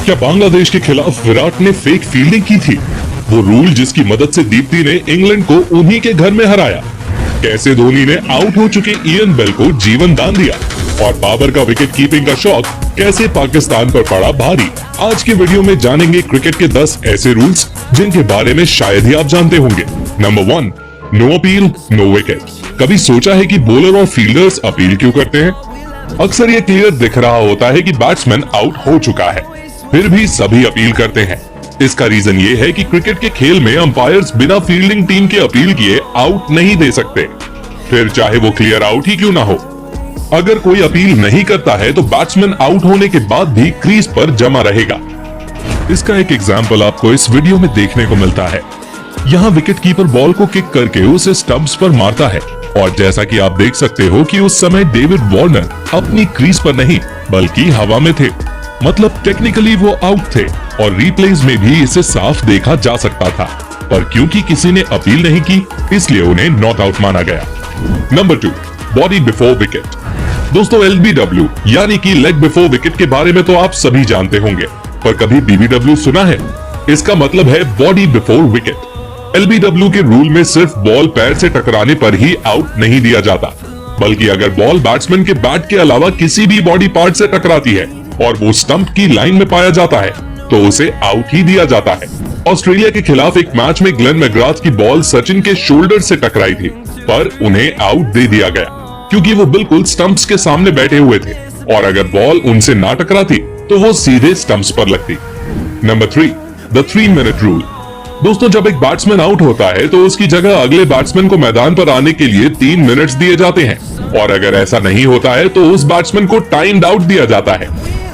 क्या बांग्लादेश के खिलाफ विराट ने फेक फील्डिंग की थी? वो रूल जिसकी मदद से दीप्ति ने इंग्लैंड को उन्हीं के घर में हराया। कैसे धोनी ने आउट हो चुके इयन बेल को जीवन दान दिया और बाबर का विकेट कीपिंग का शौक कैसे पाकिस्तान पर पड़ा भारी। आज के वीडियो में जानेंगे क्रिकेट के 10 ऐसे रूल्स जिनके बारे में शायद ही आप जानते होंगे। Number 1, no appeal no wicket. कभी सोचा है कि बॉलर और फील्डर्स अपील क्यों करते हैं? अक्सर ये क्लियर दिख रहा होता है कि बैट्समैन आउट हो चुका है, फिर भी सभी अपील करते हैं। इसका रीजन ये है कि क्रिकेट के खेल में अंपायर्स बिना फील्डिंग टीम के अपील किए आउट नहीं दे सकते, फिर चाहे वो क्लियर आउट ही क्यों ना हो। अगर कोई अपील नहीं करता है तो बैट्समैन आउट होने के बाद भी क्रीज पर जमा रहेगा। इसका एक एग्जाम्पल आपको इस वीडियो में देखने को मिलता है। यहाँ विकेट कीपर बॉल को किक करके उसे स्टंप्स पर मारता है और जैसा कि आप देख सकते हो कि उस समय डेविड वार्नर अपनी क्रीज पर नहीं बल्कि हवा में थे, मतलब टेक्निकली वो आउट थे और रिप्लेस में भी इसे साफ देखा जा सकता था, पर क्योंकि किसी ने अपील नहीं की इसलिए उन्हें नॉट आउट माना गया। Number 2, body before wicket. दोस्तों LBW यानी कि लेग बिफोर विकेट के बारे में तो आप सभी जानते होंगे, पर कभी BBW सुना है? इसका मतलब है बॉडी बिफोर विकेट। LBW के रूल में सिर्फ बॉल पैर से टकराने पर ही आउट नहीं दिया जाता, बल्कि अगर बॉल बैट्समैन के बैट के अलावा किसी भी बॉडी पार्ट से टकराती है और वो स्टंप की लाइन में पाया जाता है तो उसे आउट ही दिया जाता है। ऑस्ट्रेलिया के खिलाफ एक मैच में ग्लेन मैकग्राथ की बॉल सचिन के शोल्डर से टकराई थी, पर उन्हें आउट दे दिया गया क्योंकि वो बिल्कुल स्टंप्स के सामने बैठे हुए थे और अगर बॉल उनसे ना टकराती तो वो सीधे स्टंप्स पर लगती। Number 3, the 3 minute rule. दोस्तों जब एक बैट्समैन आउट होता है तो उसकी जगह अगले बैट्समैन को मैदान पर आने के लिए 3 मिनट्स दिए जाते हैं और अगर ऐसा नहीं होता है तो उस बैट्समैन को टाइम्ड आउट दिया जाता है।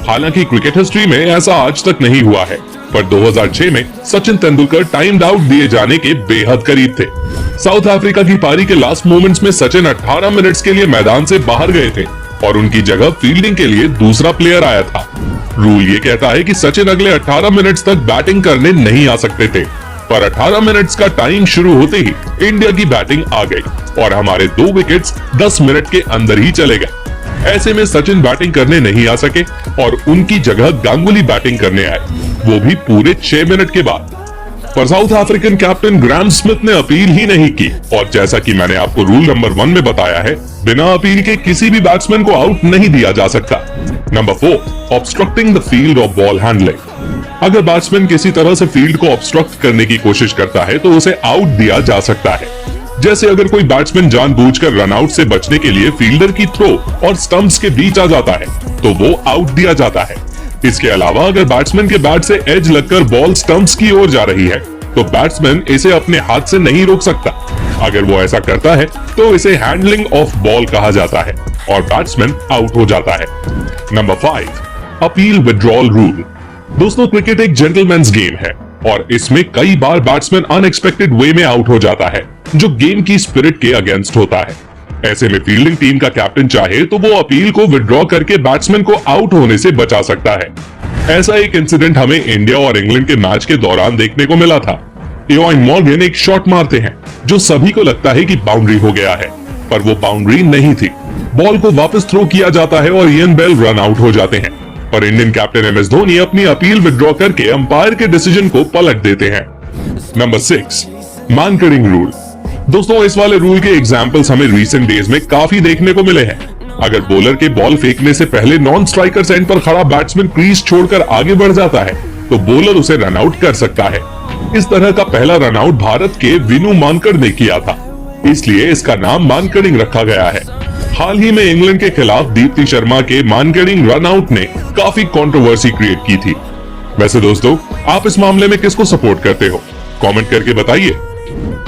हालांकि क्रिकेट हिस्ट्री में ऐसा आज तक नहीं हुआ है, पर 2006 में सचिन तेंदुलकर टाइम्ड आउट दिए जाने के बेहद करीब थे। साउथ अफ्रीका की पारी के लास्ट मोमेंट्स में सचिन 18 मिनट्स के लिए मैदान से बाहर गए थे और उनकी जगह फील्डिंग के लिए दूसरा प्लेयर आया था। रूल ये कहता है कि सचिन अगले 18 मिनट्स तक बैटिंग करने नहीं आ सकते थे, पर 18 मिनट्स का टाइम शुरू होते ही इंडिया की बैटिंग आ गई और हमारे 2 विकेट्स 10 मिनट के अंदर ही चले गए। ऐसे में सचिन बैटिंग करने नहीं आ सके और उनकी जगह गांगुली बैटिंग करने आए, वो भी पूरे 6 मिनट के बाद। पर south African captain Graham Smith ने अपील ही नहीं की और जैसा कि मैंने आपको रूल नंबर 1 में बताया है, बिना अपील के किसी भी बैट्समैन को आउट नहीं दिया जा सकता। Number 4, obstructing the field of ball handling. अगर बैट्समैन किसी तरह से फील्ड को ऑब्स्ट्रक्ट करने की कोशिश करता है तो उसे आउट दिया जा सकता है। जैसे अगर कोई बैट्समैन जानबूझकर रन आउट से बचने के लिए फील्डर की थ्रो और स्टंप्स के बीच आ जाता है तो वो आउट दिया जाता है। इसके अलावा अगर बैट्समैन के बैट से एज लगकर बॉल स्टंप्स की ओर जा रही है तो बैट्समैन इसे अपने हाथ से नहीं रोक सकता। अगर वो ऐसा करता है तो इसे हैंडलिंग ऑफ बॉल कहा जाता है और बैट्समैन आउट हो जाता है। Number 5, appeal withdrawal rule. दोस्तों क्रिकेट एक जेंटलमैन्स गेम है और इसमें कई बार बैट्समैन अनएक्सपेक्टेड वे में आउट हो जाता है जो गेम की स्पिरिट के अगेंस्ट होता है। ऐसे में फील्डिंग टीम का कैप्टन चाहे तो वो अपील को विड्रॉ करके बैट्समैन को आउट होने से बचा सकता है। ऐसा एक इंसिडेंट हमें इंडिया और इंग्लैंड के मैच के दौरान देखने को मिला था। इवान मॉर्गन एक शॉट मारते हैं जो सभी को लगता है कि बाउंड्री हो गया है, पर वो बाउंड्री नहीं थी। बॉल को वापस थ्रो किया जाता है और इयन बेल रन आउट हो जाते हैं, पर इंडियन कैप्टन MS धोनी अपनी अपील विड्रॉ करके अंपायर के डिसीजन को पलट देते हैं। Number 6, Mankading rule. दोस्तों इस वाले रूल के एग्जांपल्स हमें रीसेंट डेज में काफी देखने को मिले हैं। अगर बॉलर के बॉल फेंकने से पहले नॉन स्ट्राइकर एंड पर खड़ा बैट्समैन क्रीज छोड़कर आगे बढ़ जाता है तो बॉलर उसे रन आउट कर सकता है। इस तरह का पहला रन आउट भारत के विनू मानकड़ ने किया था, इसलिए इसका नाम मैनकडिंग रखा गया है। हाल ही में इंग्लैंड के खिलाफ दीप्ति शर्मा के मैनकडिंग रन आउट ने काफी कंट्रोवर्सी क्रिएट की थी। वैसे दोस्तों आप इस मामले में किसको सपोर्ट करते हो? कमेंट करके बताइए।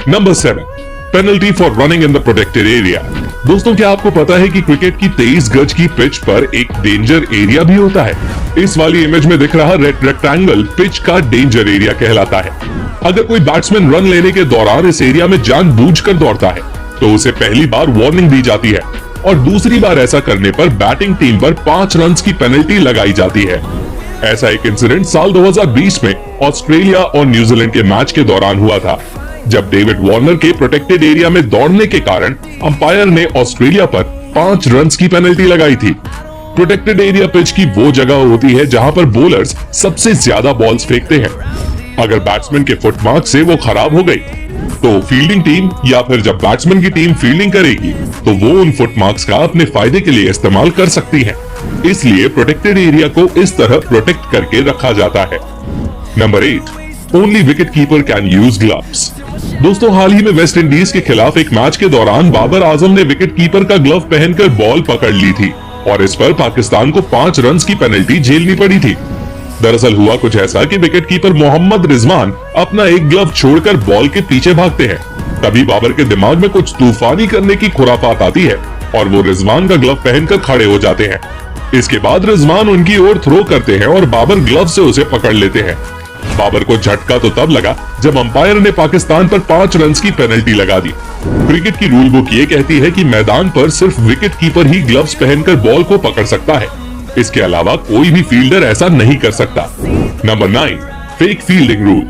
Number 7, penalty for running in the protected area. दोस्तों क्या आपको पता है कि क्रिकेट की 23 गज की पिच पर एक डेंजर एरिया भी होता है? इस वाली इमेज में दिख रहा रेड रेक्टेंगल पिच का डेंजर एरिया कहलाता है। अगर कोई बैट्समैन रन लेने के दौरान इस एरिया में जानबूझकर दौड़ता है तो उसे पहली बार वार्निंग दी जाती है और दूसरी बार ऐसा करने पर बैटिंग टीम पर 5 रन की पेनल्टी लगाई जाती है। ऐसा एक इंसिडेंट साल 2020 में ऑस्ट्रेलिया और न्यूजीलैंड के मैच के दौरान हुआ था, जब डेविड वार्नर के प्रोटेक्टेड एरिया में दौड़ने के कारण अंपायर ने ऑस्ट्रेलिया पर 5 रन की पेनल्टी लगाई थी। प्रोटेक्टेड एरिया पिच की वो जगह होती है जहां पर बॉलर्स सबसे ज्यादा बॉल्स फेंकते हैं। अगर बैट्समैन के फुटमार्क से वो खराब हो गई तो फील्डिंग टीम या फिर जब बैट्समैन की टीम फील्डिंग करेगी तो वो उन फुटमार्क्स का अपने फायदे के लिए इस्तेमाल कर सकती है। इसलिए प्रोटेक्टेड एरिया को इस तरह प्रोटेक्ट करके रखा जाता है। Number 8, only wicket keeper can use gloves. दोस्तों, हाल ही में वेस्ट इंडीज के खिलाफ एक मैच के दौरान बाबर आजम ने विकेट कीपर का ग्लव पहनकर बॉल पकड़ ली थी और इस पर पाकिस्तान को 5 रन की पेनल्टी झेलनी पड़ी थी। दरअसल हुआ कुछ ऐसा कि विकेट कीपर मोहम्मद रिजवान अपना एक ग्लव छोड़कर बॉल के पीछे भागते हैं। तभी बाबर के दिमाग में कुछ तूफानी करने की खुराफात आती है और वो रिजवान का ग्लव पहनकर खड़े हो जाते हैं। इसके बाद रिजवान उनकी ओर थ्रो करते हैं और बाबर ग्लव से उसे पकड़ लेते हैं। बाबर को झटका तो तब लगा जब अंपायर ने पाकिस्तान पर 5 रन की पेनल्टी लगा दी। क्रिकेट की रूल बुक ये कहती है कि मैदान पर सिर्फ विकेट कीपर ही ग्लव्स पहनकर बॉल को पकड़ सकता है। इसके अलावा कोई भी फील्डर ऐसा नहीं कर सकता। Number 9, fake fielding rule.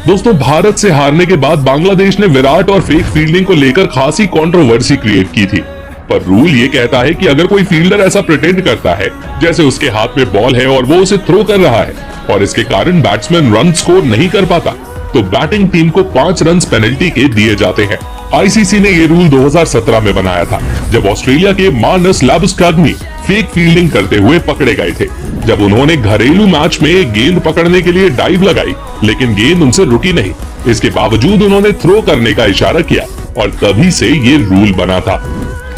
दोस्तों, भारत से हारने के बाद बांग्लादेश ने विराट और फेक फील्डिंग को लेकर खासी कंट्रोवर्सी क्रिएट की थी। पर रूल ये कहता है कि अगर कोई फील्डर ऐसा प्रिटेंड करता है जैसे उसके हाथ में बॉल है और वो उसे थ्रो कर रहा है और इसके कारण बैट्समैन रन स्कोर नहीं कर पाता तो बैटिंग टीम को 5 रन पेनल्टी के दिए जाते हैं। आईसीसी ने ये रूल 2017 में बनाया था जब ऑस्ट्रेलिया के मार्नस लाबुस्काग्नी फेक फील्डिंग करते हुए पकड़े गए थे। जब उन्होंने घरेलू मैच में गेंद पकड़ने के लिए डाइव लगाई लेकिन गेंद उनसे रुकी नहीं। इसके बावजूद उन्होंने थ्रो करने का इशारा किया और तभी से ये रूल बना था।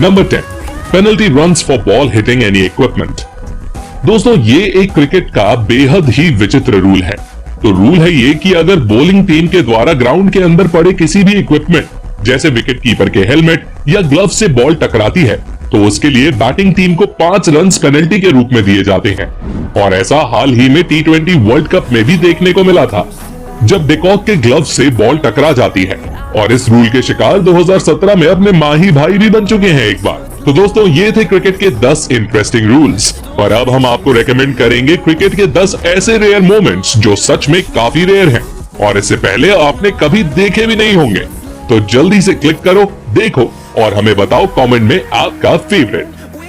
Number 10, penalty runs for ball hitting any equipment. दोस्तों, ये एक क्रिकेट का बेहद ही विचित्र रूल है। तो रूल है ये कि अगर बॉलिंग टीम के द्वारा ग्राउंड के अंदर पड़े किसी भी इक्विपमेंट जैसे विकेट कीपर के हेलमेट या ग्लव से बॉल टकराती है तो उसके लिए बैटिंग टीम को 5 रन पेनल्टी के रूप में दिए जाते हैं। और ऐसा हाल ही में T20 वर्ल्ड कप में भी देखने को मिला था जब डिकॉक के ग्लव से बॉल टकरा जाती है। और इस रूल के शिकार 2017 में अपने माही भाई भी बन चुके हैं एक बार। तो दोस्तों, ये थे क्रिकेट के 10 इंटरेस्टिंग रूल्स। और अब हम आपको रेकमेंड करेंगे क्रिकेट के 10 ऐसे रेयर मोमेंट्स जो सच में काफी रेयर हैं और इससे पहले आपने कभी देखे भी नहीं होंगे। तो जल्दी से क्लिक करो, देखो और हमें बताओ कमेंट में आपका फेवरेट।